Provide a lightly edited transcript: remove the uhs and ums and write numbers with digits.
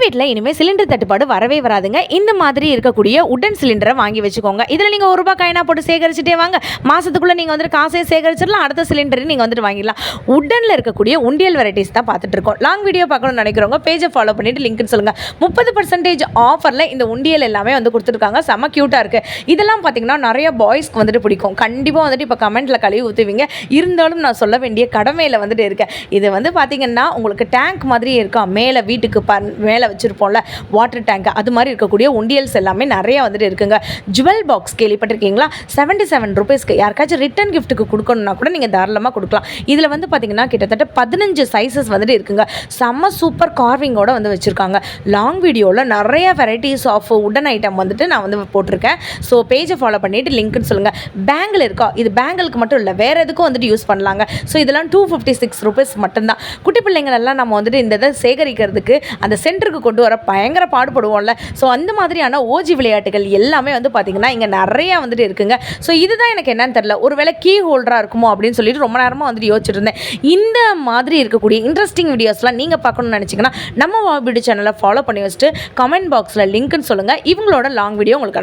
வீட்டில் இனிமேல் சிலிண்டர் தட்டுப்பாடு வரவே வராதுங்க. இந்த மாதிரி இருக்கக்கூடிய உடன் சிலிண்டரை வாங்கி வச்சுக்கோங்க. இதில் நீங்கள் ₹1 காயினா போட்டு சேகரிச்சுட்டே வாங்க. மாதத்துக்குள்ளே நீங்கள் வந்துட்டு காசே சேகரிச்சிடலாம். அடுத்த சிலிண்டரை நீங்கள் வந்துட்டு வாங்கிடலாம். உடனில் இருக்கக்கூடிய உண்டியல் வெரைட்டிஸ் தான் பார்த்துட்டு இருக்கோம். லாங் வீடியோ பார்க்கணும்னு நினைக்கிறவங்க பேஜை ஃபாலோ பண்ணிட்டு லிங்க்னு சொல்லுங்கள். 30% ஆஃபரில் இந்த உண்டியல் எல்லாமே வந்து கொடுத்துருக்காங்க. செம்ம க்யூட்டாக இருக்குது. இதெல்லாம் பார்த்தீங்கன்னா நிறைய பாய்ஸ்க்கு வந்துட்டு பிடிக்கும். கண்டிப்பாக வந்துட்டு இப்போ கமெண்ட்டில் கழுவி ஊற்றுவீங்க. இருந்தாலும் நான் சொல்ல வேண்டிய கடமையில் வந்துட்டு இருக்கேன். இது வந்து பார்த்தீங்கன்னா உங்களுக்கு டேங்க் மாதிரி இருக்கா, மேலே வீட்டுக்கு மேலே வச்சுருப்போம்ல வாட்டர் டேங்க், அது மாதிரி இருக்கக்கூடிய உண்டியல்ஸ் எல்லாமே நிறையா வந்துட்டு இருக்குங்க. ஜுவல் பாக்ஸ் கேள்விப்பட்டிருக்கீங்களா? ₹77 யாருக்காச்சும் ரிட்டன் கிஃப்ட்டுக்கு கொடுக்கணும்னா கூட நீங்கள் தாராளமாக கொடுக்கலாம். இதில் வந்து பார்த்தீங்கன்னா கிட்டத்தட்ட 15 சைஸஸ் வந்துட்டு இருக்குங்க. செம்ம சூப்பர் கார்விங்கோட வந்து வச்சுருக்காங்க. லாங் வீடியோவில் நிறைய வெரைட்டிஸ் ஆஃப் உடன் ஐட்டம் வந்துட்டு நான் வந்து போட்டிருக்கேன். ஸோ பேஜை ஃபாலோ பண்ணிவிட்டு லிங்க்னு சொல்லுங்கள். பேங்கிள் இருக்கா? இது பேங்கிளுக்கு மட்டும் இல்லை, வேறு எதுக்கும் வந்துட்டு யூஸ் பண்ணலாங்க. ஸோ இதெல்லாம் ₹256 மட்டும்தான். குட்டி பிள்ளைங்களெல்லாம் நம்ம வந்துட்டு இந்த இதை சேகரிக்கிறதுக்கு அந்த சென்டருக்கு கொண்டு வர பயங்கர பாடுபடுவோம்ல. ஸோ அந்த மாதிரியான ஓஜி விளையாட்டுகள் எல்லாமே வந்து பார்த்திங்கன்னா இங்கே நிறையா வந்துட்டு இருக்குங்க. ஸோ இதுதான் எனக்கு என்னன்னு தெரில, ஒருவேளை கீ ஹோல்டராக இருக்குமோ அப்படின்னு சொல்லிட்டு ரொம்ப நேரமாக வந்துட்டு யோசிச்சுட்டு இருந்தேன். இந்த மாதிரி இருக்கக்கூடிய இன்ட்ரெஸ்டிங் வீடியோஸ்லாம் நீங்கள் பார்க்கணும்னு நினச்சிங்கன்னா நம்ம வீடியோ சேனலை ஃபாலோ பண்ணி வச்சுட்டு கமெண்ட் பாக்ஸில் லிங்க்னு சொல்லுங்கள். இவங்களோட லாங் வீடியோ உங்களுக்கு